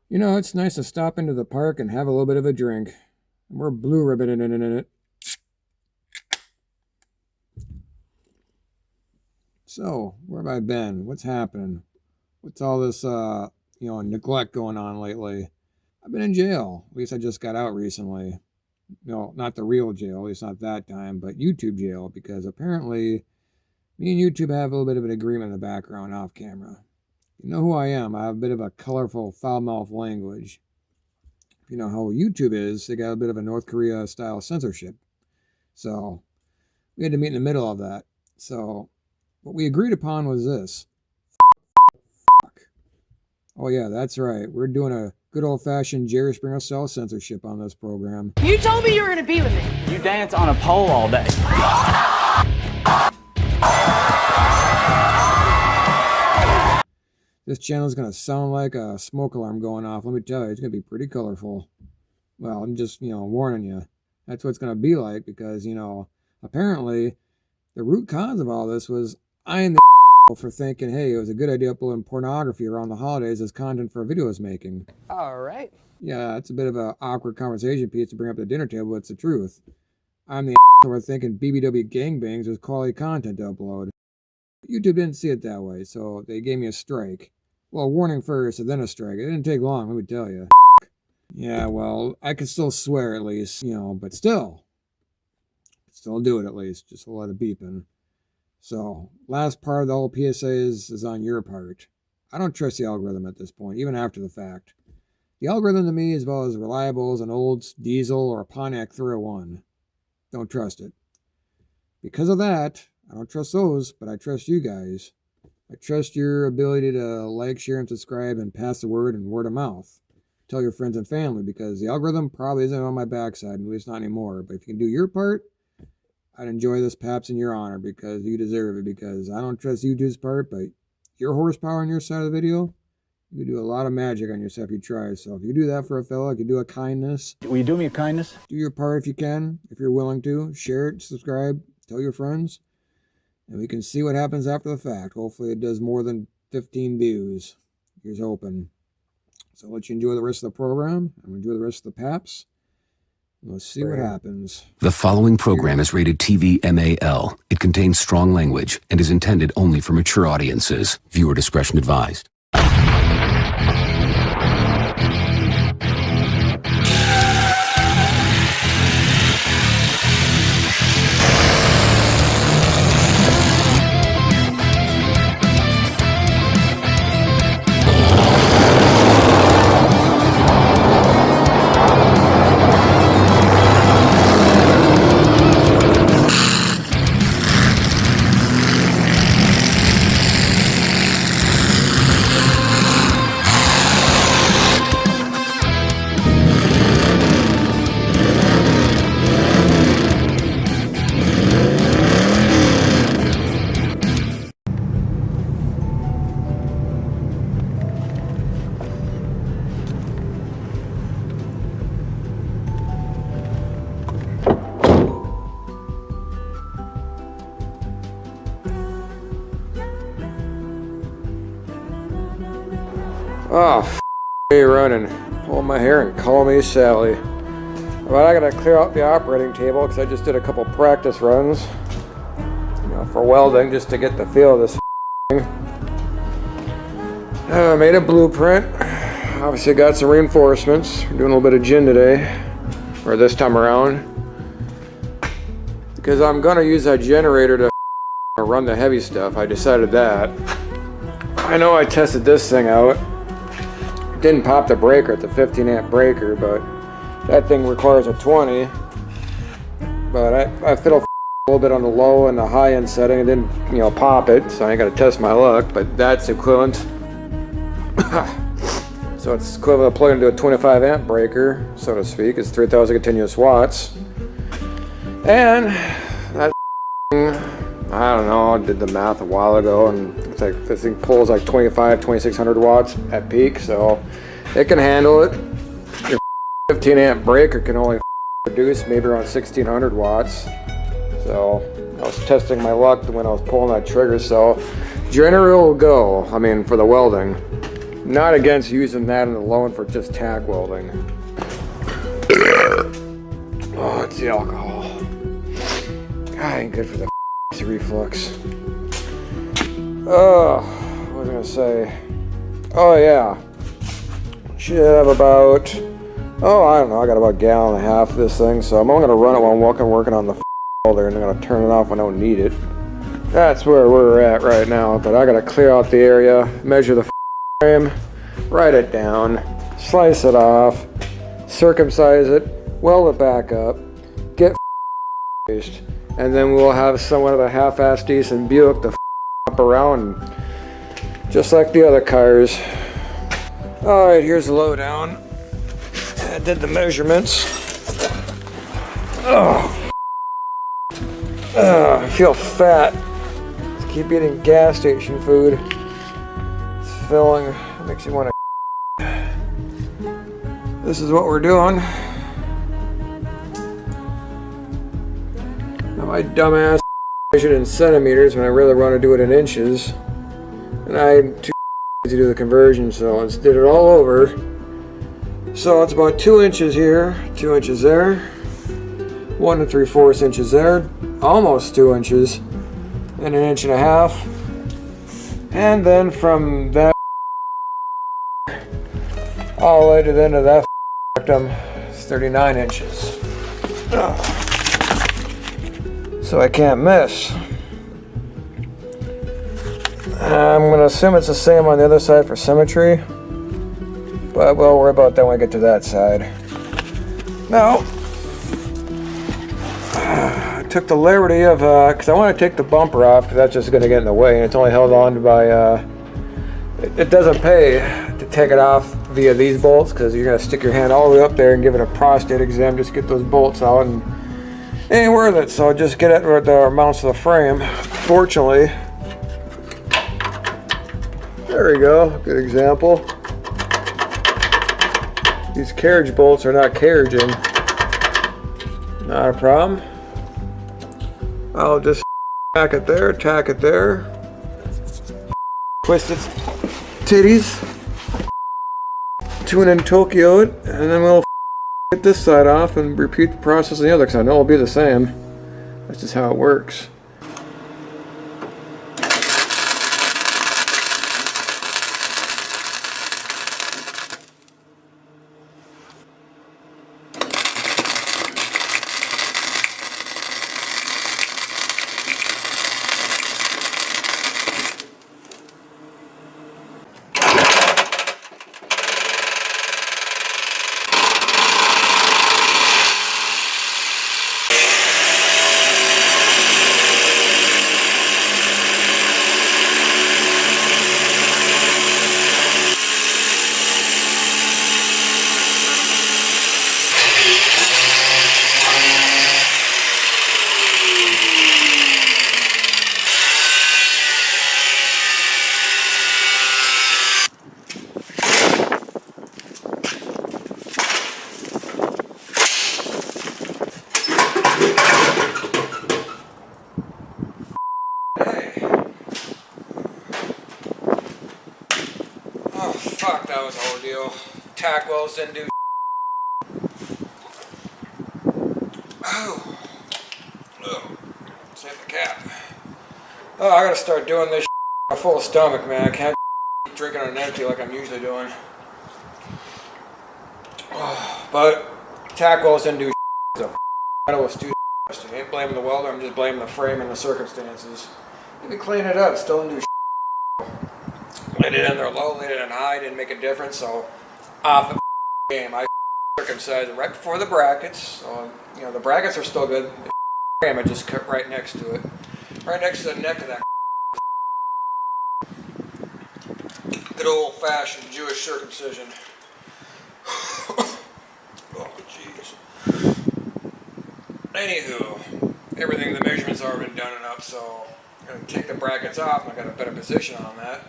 You know, it's nice to stop into the park and have a little bit of a drink. We're blue ribboning in it. So, where have I been? What's happening? What's all this, neglect going on lately? I've been in jail. At least I just got out recently. No, not the real jail, at least not that time, but YouTube jail, because apparently me and YouTube have a little bit of an agreement in the background off camera. You know who I am. I have a bit of a colorful, foul-mouthed language. You know how YouTube is, they got a bit of a North Korea style censorship. So we had to meet in the middle of that. So what we agreed upon was this. Fuck. Oh yeah, that's right. We're doing a good old fashioned Jerry Springer style censorship on this program. You told me you were gonna be with me. You dance on a pole all day. This channel is going to sound like a smoke alarm going off. Let me tell you, it's going to be pretty colorful. Well, I'm just, warning you. That's what it's going to be like because, apparently the root cause of all this was I'm the for thinking, hey, it was a good idea uploading pornography around the holidays as content for a video I was making. All right. Yeah, it's a bit of an awkward conversation piece to bring up at the dinner table, but it's the truth. I'm the for thinking BBW gangbangs was quality content to upload. YouTube didn't see it that way, so they gave me a strike. Well, warning first and then a strike. It didn't take long, let me tell you. Yeah, well, I could still swear at least, but still do it at least, just a lot of beeping. So, last part of the whole PSA is on your part. I don't trust the algorithm at this point, even after the fact. The algorithm to me is about as reliable as an old diesel or a Pontiac 301. Don't trust it. Because of that, I don't trust those, but I trust you guys. I trust your ability to like, share, and subscribe and pass the word and word of mouth. Tell your friends and family because the algorithm probably isn't on my backside, at least not anymore. But if you can do your part, I'd enjoy this paps in your honor because you deserve it because I don't trust YouTube's part, but your horsepower on your side of the video, you can do a lot of magic on yourself if you try. So if you do that for a fella, if you do a kindness. Will you do me a kindness? Do your part if you can, if you're willing to. Share it, subscribe, tell your friends. And we can see what happens after the fact. Hopefully it does more than 15 views. Here's hoping. So I'll let you enjoy the rest of the program. And enjoy the rest of the paps. Let's see what happens. The following program is rated TV MAL. It contains strong language and is intended only for mature audiences. Viewer discretion advised. Oh, running. Pulling my hair and call me Sally. But I gotta clear out the operating table because I just did a couple practice runs. For welding just to get the feel of this thing. Made a blueprint. Obviously got some reinforcements. We're doing a little bit of gin today. Or this time around. Because I'm gonna use that generator to run the heavy stuff. I decided that. I know I tested this thing out. Didn't pop the breaker at the 15 amp breaker, but that thing requires a 20. But I fiddled a little bit on the low and the high end setting and didn't, pop it, so I ain't gotta test my luck, but that's equivalent. So it's equivalent to plugging into a 25 amp breaker, so to speak. It's 3,000 continuous watts. And that I don't know, I did the math a while ago, and it's like this thing pulls like 2,600 watts at peak, so it can handle it. Your 15 amp breaker can only produce maybe around 1,600 watts. So I was testing my luck when I was pulling that trigger, so generator will go, for the welding. Not against using that alone for just tack welding. Oh, it's the alcohol. God, ain't good for the reflux. Oh, what was I gonna say? Oh yeah. Should have about, I don't know, I got about a gallon and a half of this thing, so I'm only gonna run it while I'm working on the welder, and I'm gonna turn it off when I don't need it. That's where we're at right now, but I gotta clear out the area, measure the frame, write it down, slice it off, circumcise it, weld it back up, get finished, and then we'll have somewhat of a half-assed decent Buick to up around, just like the other cars. All right, here's the lowdown. I did the measurements. I feel fat. Just keep eating gas station food. It's filling. It makes you want to. This is what we're doing. Now my dumbass measured in centimeters when I really want to do it in inches, and I'm too to do the conversion, so let's did it all over. So it's about 2 inches here, 2 inches there, 1 3/4 inches there, almost 2 inches, and 1.5 inches, and then from that all the way to the end of that rectum is 39 inches. So I can't miss. I'm going to assume it's the same on the other side for symmetry, but we'll worry about that when I get to that side. Now, I took the liberty of, because I want to take the bumper off, because that's just going to get in the way, and it's only held on by, it doesn't pay to take it off via these bolts, because you're going to stick your hand all the way up there and give it a prostate exam, just get those bolts out, and it ain't worth it, so just get it where the mounts of the frame. Fortunately, there we go, good example. These carriage bolts are not carriaging. Not a problem. I'll just tack it there, twist its titties, tune in Tokyo it, and then we'll get this side off and repeat the process on the other, because I know it'll be the same. That's just how it works. Oh fuck, that was an ordeal. Tack welds didn't do. Oh. Save the cap. Oh, I gotta start doing this on a full stomach, man. I can't keep drinking on an empty like I'm usually doing. But tack welds didn't do. I know what's too. I ain't blaming the welder, I'm just blaming the frame and the circumstances. Maybe clean it up, still didn't do. Laid it in there low, laid it in high, didn't make a difference, so off the game. I circumcised it right before the brackets, so you know the brackets are still good. The frame I just cut right next to it. Right next to the neck of that. Good old fashioned Jewish circumcision. Oh jeez. Anywho, everything, the measurements have already been done and up, so I'm going to take the brackets off and I got a better position on that.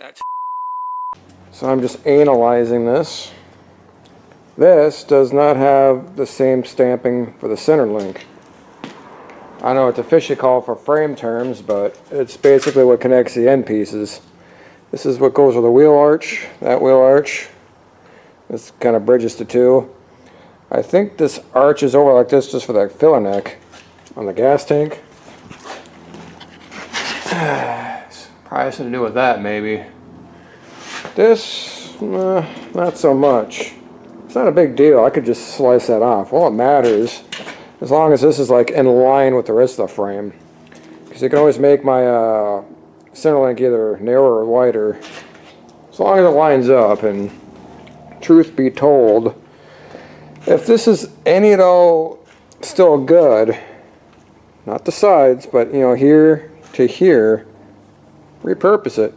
That's so I'm just analyzing this. This does not have the same stamping for the center link. I know it's officially called for frame terms, but it's basically what connects the end pieces. This is what goes with the wheel arch, that wheel arch. This kind of bridges the two. I think this arch is over like this just for that filler neck on the gas tank. Probably something to do with that, maybe. This, not so much. It's not a big deal. I could just slice that off. All it matters, as long as this is like in line with the rest of the frame, because you can always make my center link either narrower or wider, as long as it lines up. And truth be told, if this is any at all still good, not the sides, but you know, here to here, repurpose it.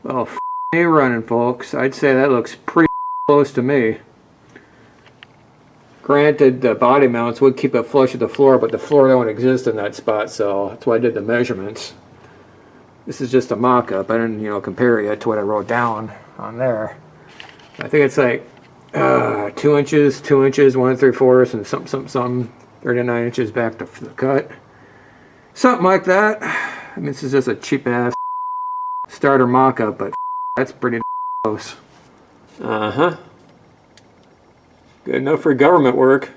Well, me running, folks. I'd say that looks pretty close to me. Granted, the body mounts would keep it flush with the floor, but the floor don't exist in that spot, so that's why I did the measurements. This is just a mock-up. I didn't, compare it yet to what I wrote down on there. I think it's like 2 inches, 2 inches, 1 3/4, and something, 39 inches back to the cut. Something like that. I mean, this is just a cheap-ass starter mock-up, but that's pretty close. Uh-huh. Good enough for government work.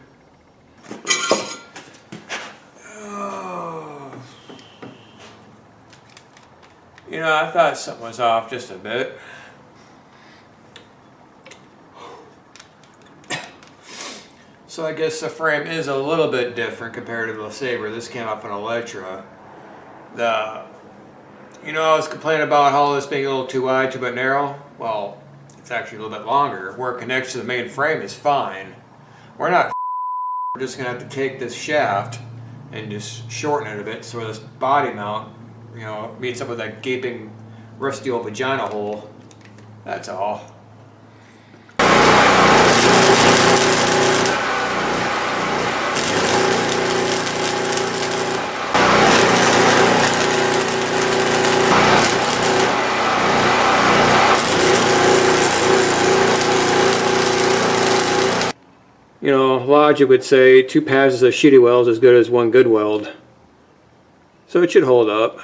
I thought something was off just a bit. So I guess the frame is a little bit different compared to the Lesabre. This came off an Electra. I was complaining about how this being a little too wide, too bit narrow. Well, it's actually a little bit longer. Where it connects to the main frame is fine. We're just gonna have to take this shaft and just shorten it a bit so this body mount, meets up with that gaping, rusty old vagina hole. That's all. Logic would say 2 passes of shitty weld is as good as 1 good weld. So it should hold up.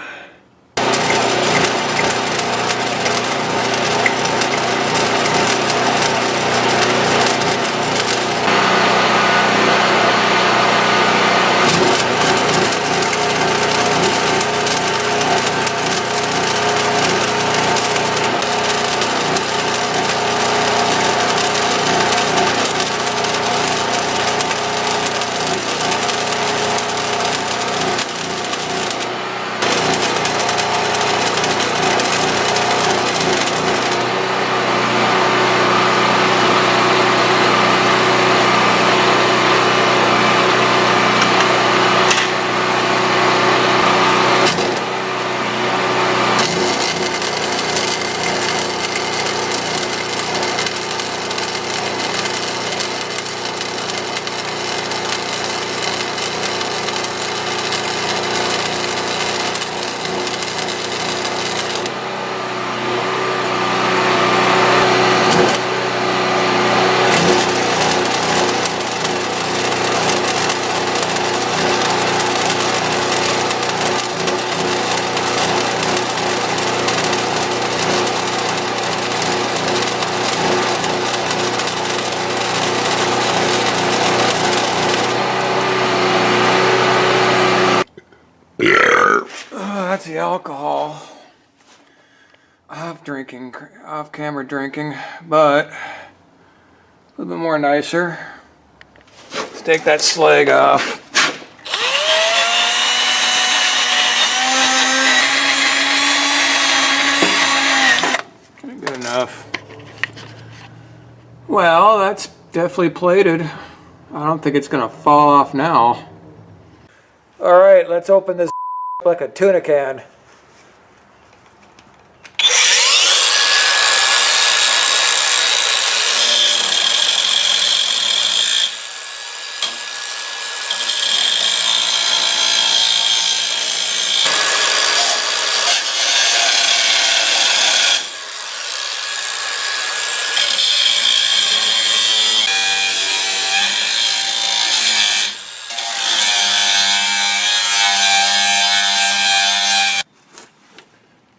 That's the alcohol. Off camera drinking, but a little bit more nicer. Let's take that slag off. Good enough. Well, that's definitely plated. I don't think it's gonna fall off now. Alright, let's open this like a tuna can.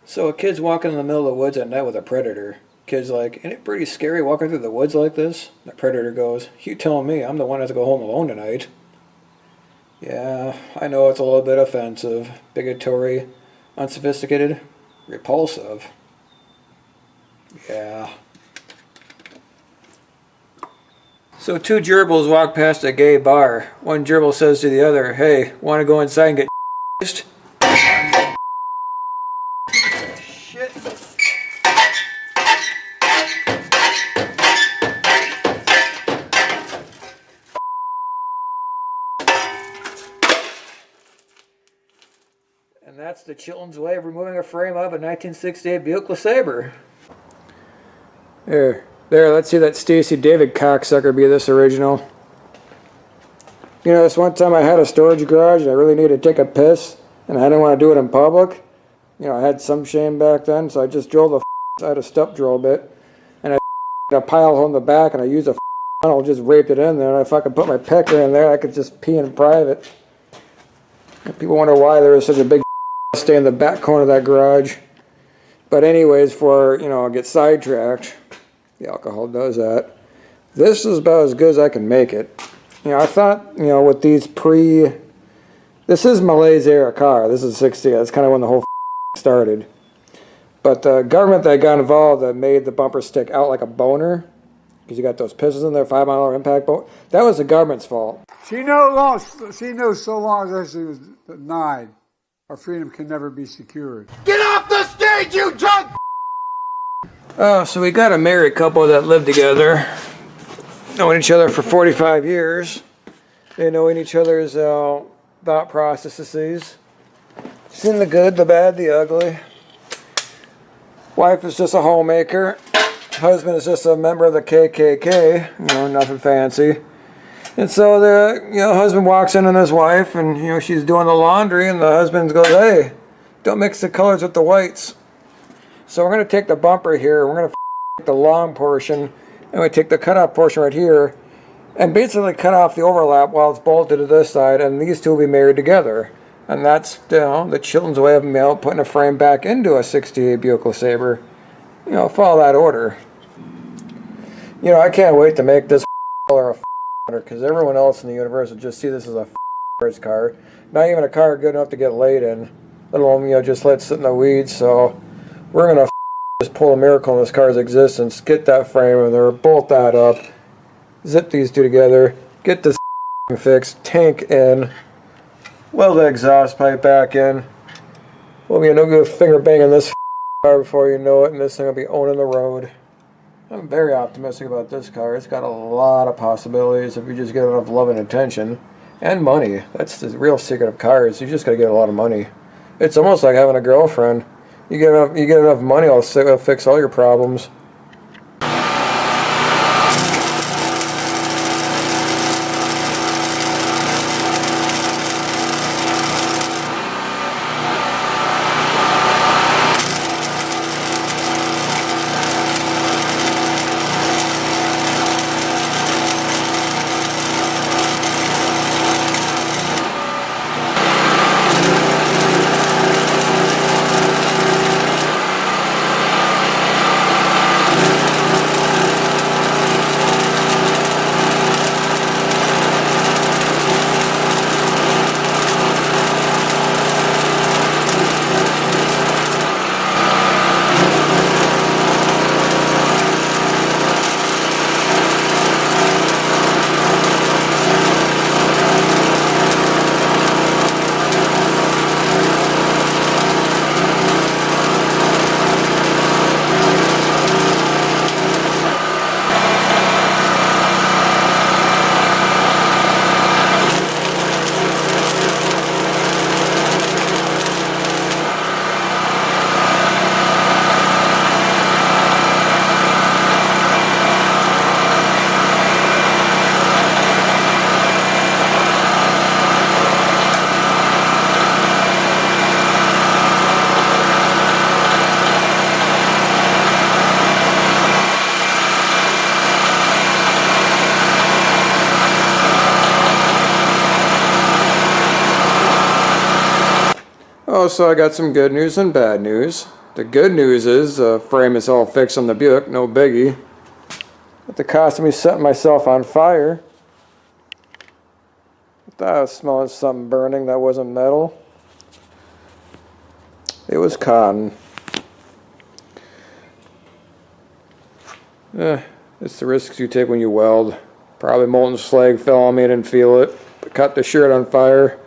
So a kid's walking in the middle of the woods at night with a predator. Kid's like, isn't it pretty scary walking through the woods like this? The predator goes, you telling me I'm the one that has to go home alone tonight. Yeah, I know it's a little bit offensive, bigotry, unsophisticated, repulsive. Yeah. So two gerbils walk past a gay bar. One gerbil says to the other, hey, want to go inside and get shit? And that's the Chilton's way of removing a frame of a 1968 Buick Lesabre. There, let's see that Stacy David cocksucker be this original. You know, this one time I had a storage garage and I really needed to take a piss, and I didn't want to do it in public. You know, I had some shame back then, so I just drilled the out a step drill bit, and I a pile hole in the back, and I used a funnel, just raped it in there, and if I could put my pecker in there, I could just pee in private. And people wonder why there was such a big stay in the back corner of that garage. But anyways, before, you know, I get sidetracked, the alcohol does that. This is about as good as I can make it. You know, I thought, you know, with these this is Malay's era car. This is 60. That's kind of when the whole started. But the government that got involved that made the bumper stick out like a boner, because you got those pistons in there, 5 mile impact bolt, that was the government's fault. She knows so long as she was denied, our freedom can never be secured. Get off the stage, you drunk! Oh, so we got a married couple that lived together, knowing each other for 45 years. They knowing each other's thought processes. Seen the good, the bad, the ugly. Wife is just a homemaker. Husband is just a member of the KKK. You know, nothing fancy. And so the husband walks in on his wife, and she's doing the laundry, and the husband goes, "Hey, don't mix the colors with the whites." So we're gonna take the bumper here. We're gonna the long portion, and we take the cutoff portion right here, and basically cut off the overlap while it's bolted to this side, and these two will be married together. And that's the Chilton's way of putting a frame back into a '68 Buick LeSabre. Follow that order. I can't wait to make this color a because everyone else in the universe would just see this as a car. Not even a car good enough to get laid in, let alone just let it sit in the weeds. So we're gonna just pull a miracle in this car's existence, get that frame in there, bolt that up, zip these two together, get this fixed, tank in, weld the exhaust pipe back in. We'll be no good finger banging this car before you know it, and this thing will be owning the road. I'm very optimistic about this car. It's got a lot of possibilities if you just get enough love and attention. And money. That's the real secret of cars. You just gotta get a lot of money. It's almost like having a girlfriend. You get enough money, it'll fix all your problems. So I got some good news and bad news. The good news is the frame is all fixed on the Buick, no biggie. At the cost of me setting myself on fire. I thought I was smelling something burning that wasn't metal. It was cotton. It's the risks you take when you weld. Probably molten slag fell on me, I didn't feel it. Cut the shirt on fire.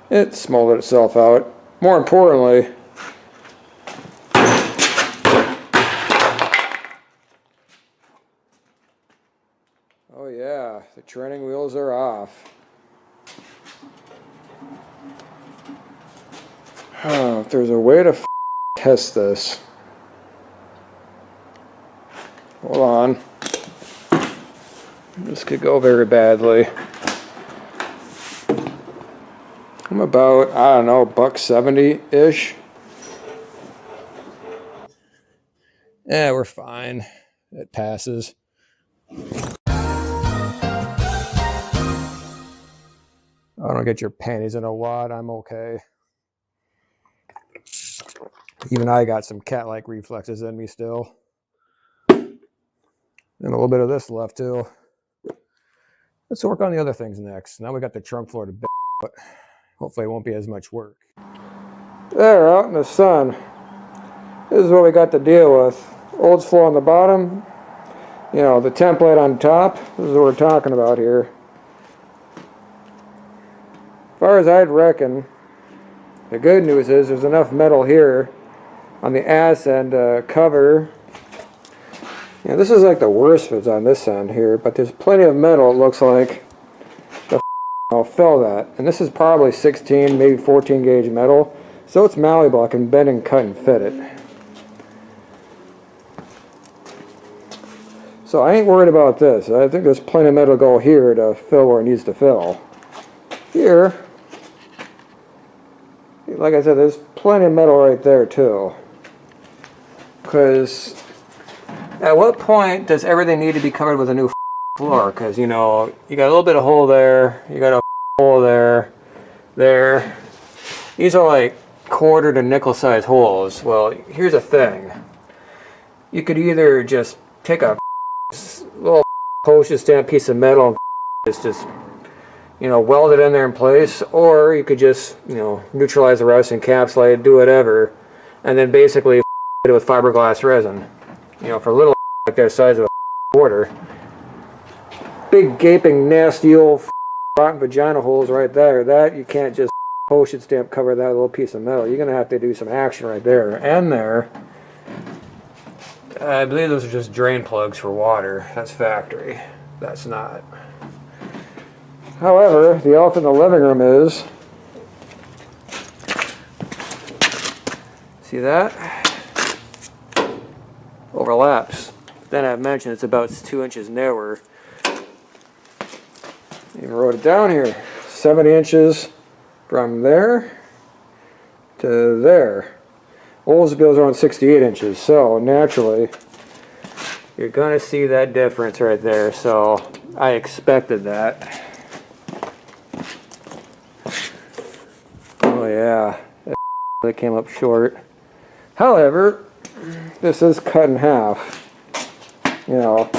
It smoldered itself out. More importantly, oh yeah, the training wheels are off. Oh, if there's a way to test this. Hold on. This could go very badly. I'm about, I don't know, $1.70-ish. Yeah, we're fine. It passes. I don't get your panties in a wad, I'm okay. Even I got some cat-like reflexes in me still. And a little bit of this left too. Let's work on the other things next. Now we got the trunk floor to build, but hopefully it won't be as much work. There, out in the sun. This is what we got to deal with. Old floor on the bottom. You know, the template on top. This is what we're talking about here. As far as I'd reckon, the good news is there's enough metal here on the ass end to cover. You know, this is like the worst if it's on this end here, but there's plenty of metal, it looks like, to I'll fill that. And this is probably 16, maybe 14 gauge metal, so it's malleable. I can bend and cut and fit it. So I ain't worried about this. I think there's plenty of metal to go here to fill where it needs to fill. Here, like I said, there's plenty of metal right there too. Because at what point does everything need to be covered with a new floor? Because, you know, you got a little bit of hole there, you got a hole there, there. These are like quarter to nickel size holes. Well, here's the thing. You could either just take a little postage stamp piece of metal and just, you know, weld it in there in place, or you could just, you know, neutralize the rust, encapsulate it, do whatever, and then basically it with fiberglass resin. You know, for little like that size of a quarter. Big gaping nasty old rotten vagina holes right there. That you can't just postage stamp cover that little piece of metal. You're gonna have to do some action right there and there. I believe those are just drain plugs for water. That's factory. That's not. However, the elephant in the living room is, see that? Overlaps. Then I've mentioned it's about 2 inches narrower. Even wrote it down here. 70 inches from there to there. Oldsmobile's around 68 inches, so naturally you're gonna see that difference right there. So I expected that. Oh yeah, that came up short. However, this is cut in half, you know.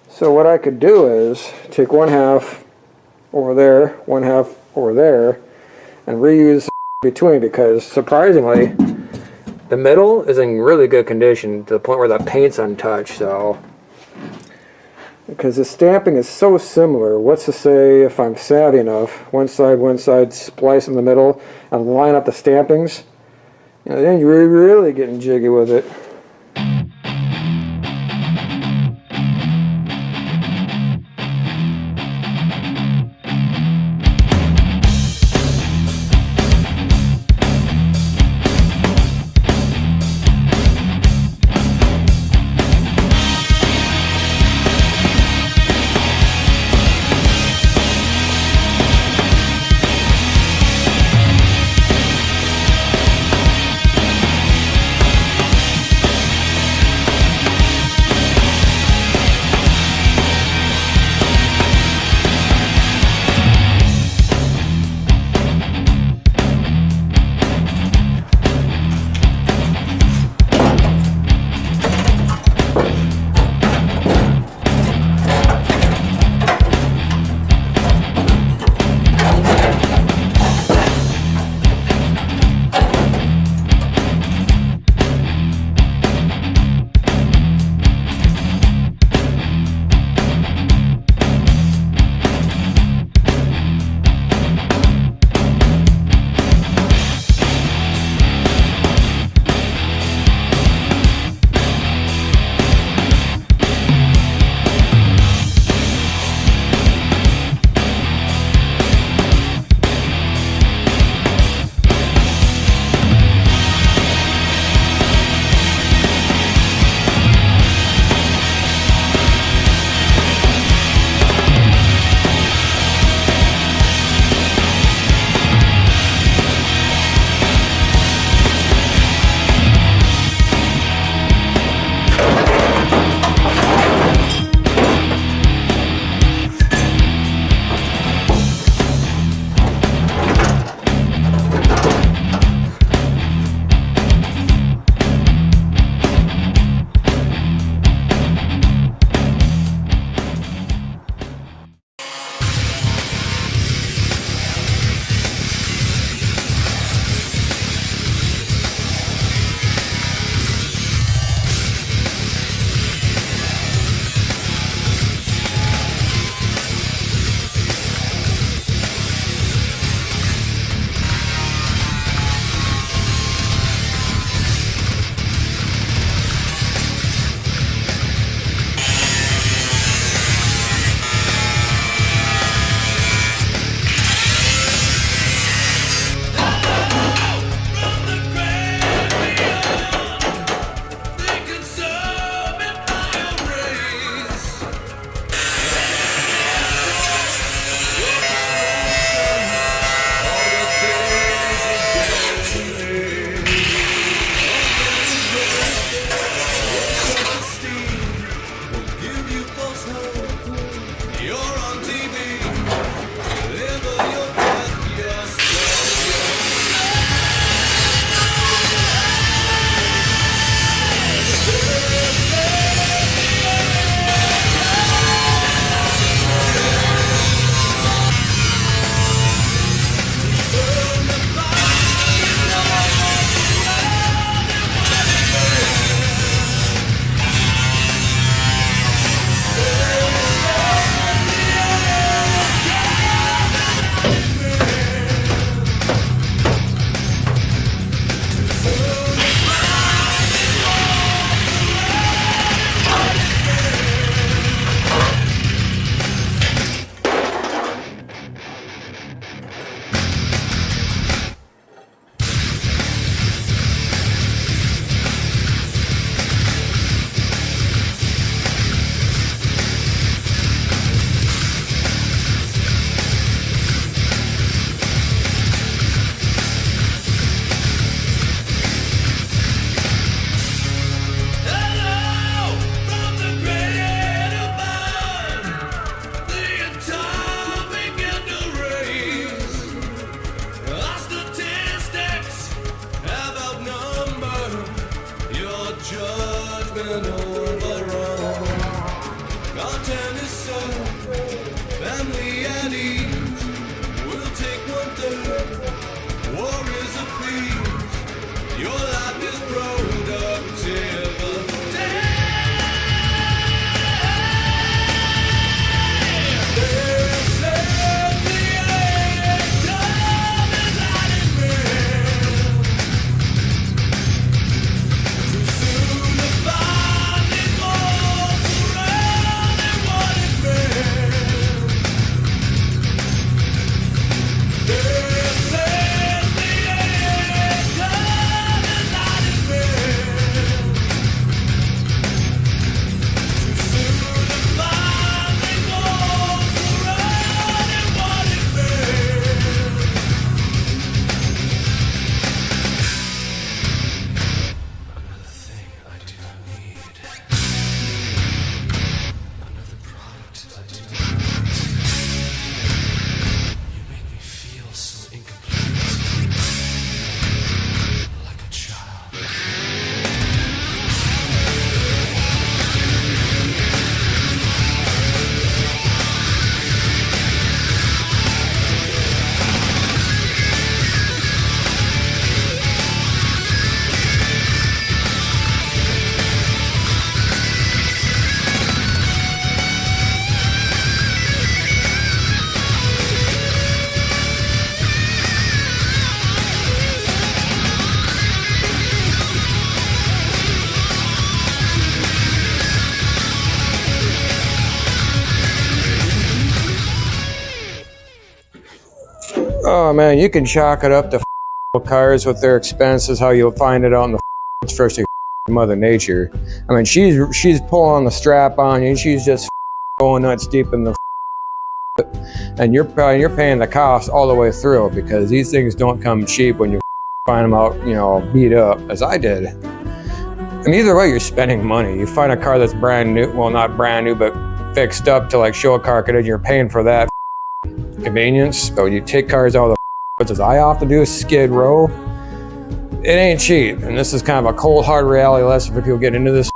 So what I could do is take 1/2 over there, 1/2 over there, and reuse between, because surprisingly the middle is in really good condition to the point where the paint's untouched. So because the stamping is so similar, what's to say if I'm savvy enough, one side, splice in the middle and line up the stampings, you know, then you're really getting jiggy with it. Oh man, you can chalk it up to cars with their expenses, how you'll find it out in the especially Mother Nature. I mean, she's pulling the strap on you, and she's just going nuts deep in the and you're paying the cost all the way through, because these things don't come cheap when you find them out, you know, beat up, as I did. And either way, you're spending money. You find a car that's brand new, well, not brand new, but fixed up to like show a car condition, you're paying for that convenience. But when you take cars out of the as I often do, Skid Row, it ain't cheap. And this is kind of a cold hard reality lesson for people getting into this.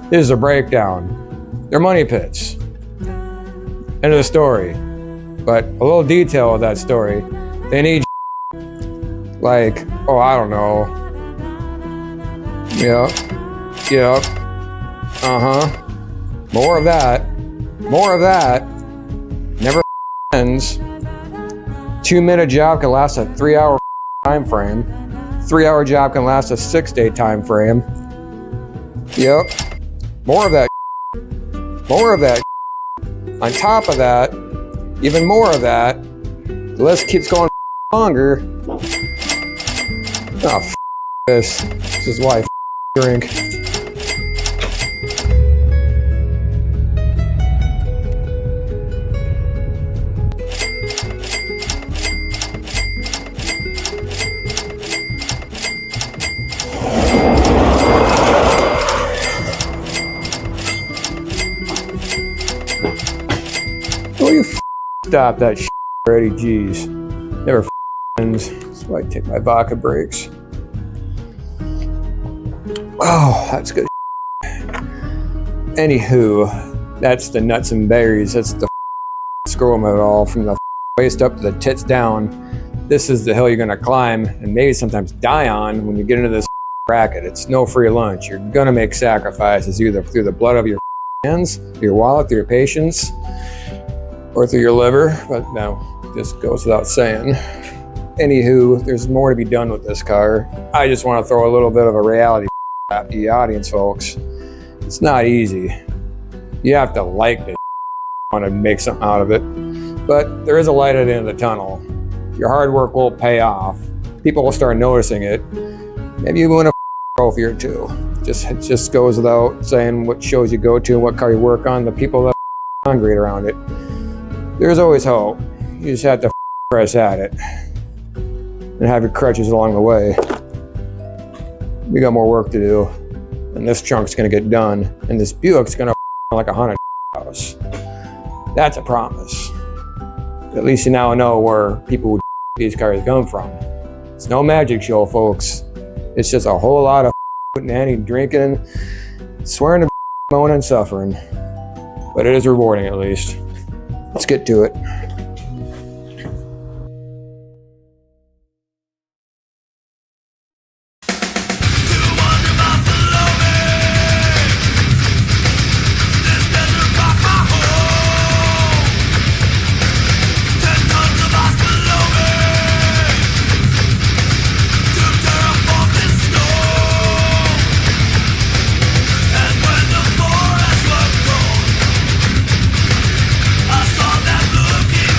This is a breakdown. They're money pits. End of the story. But a little detail of that story. They need like, oh, I don't know. Yep. More of that. Never ends. 2-minute job can last a 3-hour time frame. 3-hour job can last a 6-day time frame. Yep. More of that. On top of that, even more of that. The list keeps going longer. Oh, this. This is why I drink. Will you stop that already? Jeez. Never ends. That's why I take my vodka breaks. Oh, that's good. Anywho, that's the nuts and berries. That's the scroll of it all, from the waist up to the tits down. This is the hill you're gonna climb and maybe sometimes die on when you get into this bracket. It's no free lunch. You're gonna make sacrifices, either through the blood of your hands, your wallet, through your patience, or through your liver. But no, this goes without saying. Anywho, there's more to be done with this car. I just want to throw a little bit of a reality at the audience, folks. It's not easy. You have to like this, want to make something out of it. But there is a light at the end of the tunnel. Your hard work will pay off. People will start noticing it. Maybe you win a trophy or two. It just goes without saying what shows you go to and what car you work on, the people that are hungry around it. There's always hope. You just have to press at it and have your crutches along the way. We got more work to do, and this chunk's gonna get done, and this Buick's gonna like a haunted house. That's a promise. At least you now know where people with these cars come from. It's no magic show, folks. It's just a whole lot of nanny drinking Swearing to moaning and suffering. But it is rewarding at least. Let's get to it. I saw that look in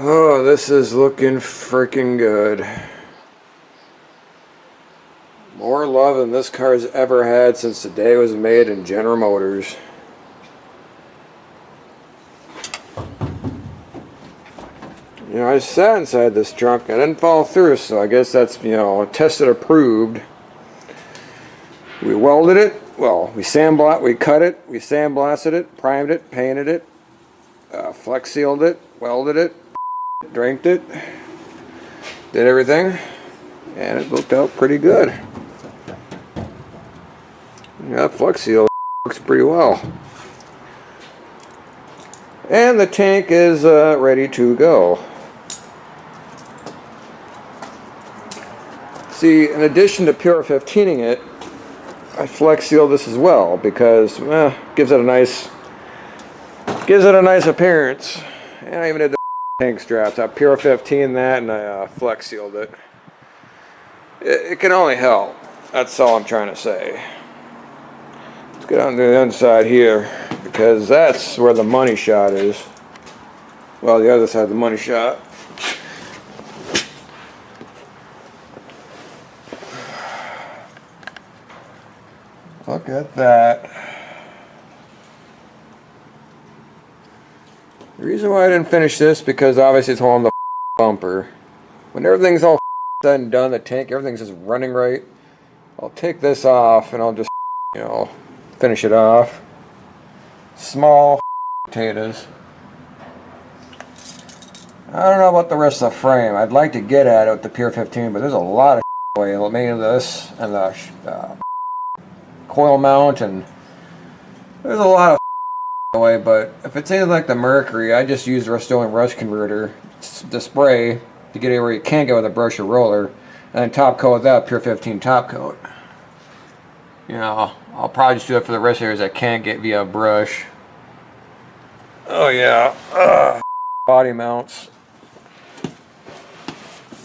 Oh, this is looking freaking good. More love than this car's ever had since the day it was made in General Motors. You know, I sat inside this trunk and it didn't fall through, so I guess that's, you know, tested approved. We welded it, well, we cut it, we sandblasted it, primed it, painted it, flex sealed it, welded it, dranked it, did everything, and it looked out pretty good. Yeah, flex seal works pretty well. And the tank is ready to go. See, in addition to pure 15ing it, I flex seal this as well because gives it a nice appearance. And I even did the tank straps. I pure 15 that and I flex sealed it. It can only help. That's all I'm trying to say. Let's get on to the inside here because that's where the money shot is. Well, the other side of the money shot. Look at that. The reason why I didn't finish this because obviously it's holding the bumper. When everything's all said and done, the tank, everything's just running right. I'll take this off and I'll just, you know, finish it off. Small potatoes. I don't know about the rest of the frame. I'd like to get at it with the Pure 15, but there's a lot of away. Mainly this and the coil mount, and there's a lot of away. But if it's anything like the Mercury, I just use the Rust-Oleum rust converter to spray to get it where you can't get with a brush or roller, and then top coat with that Pure 15 top coat. You know, I'll probably just do it for the rest of the areas I can't get via a brush. Oh yeah, body mounts.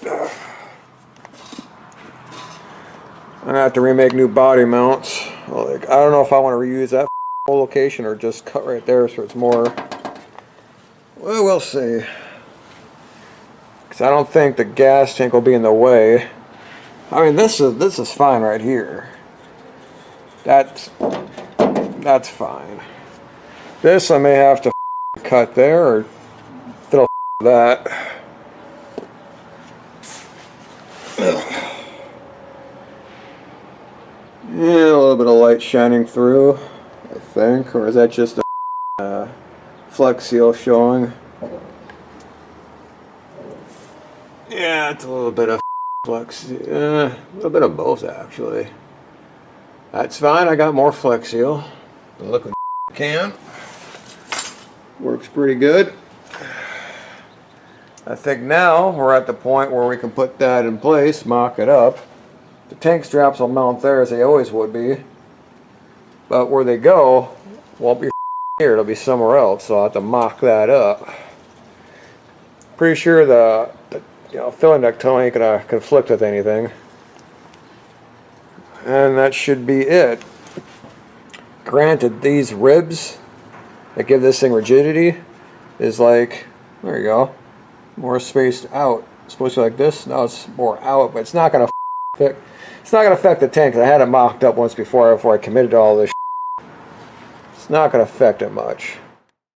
I'm gonna have to remake new body mounts. Like, I don't know if I want to reuse that whole location or just cut right there so it's more. Well, we'll see. Because I don't think the gas tank will be in the way. I mean, this is fine right here. That's fine. This I may have to cut there or fiddle that. Yeah, a little bit of light shining through, I think, or is that just a flex seal showing? Yeah, it's a little bit of flex, a little bit of both actually. That's fine, I got more flex seal. The liquid can. Works pretty good. I think now we're at the point where we can put that in place, mock it up. The tank straps will mount there as they always would be, but where they go won't be here, it'll be somewhere else, so I'll have to mock that up. Pretty sure the filling duct tunnel ain't gonna conflict with anything. And that should be it. Granted, these ribs that give this thing rigidity is like, there you go, more spaced out. It's supposed to be like this, now it's more out, but it's not gonna affect the tank. I had it mocked up once before I committed to all this. It's not going to affect it much.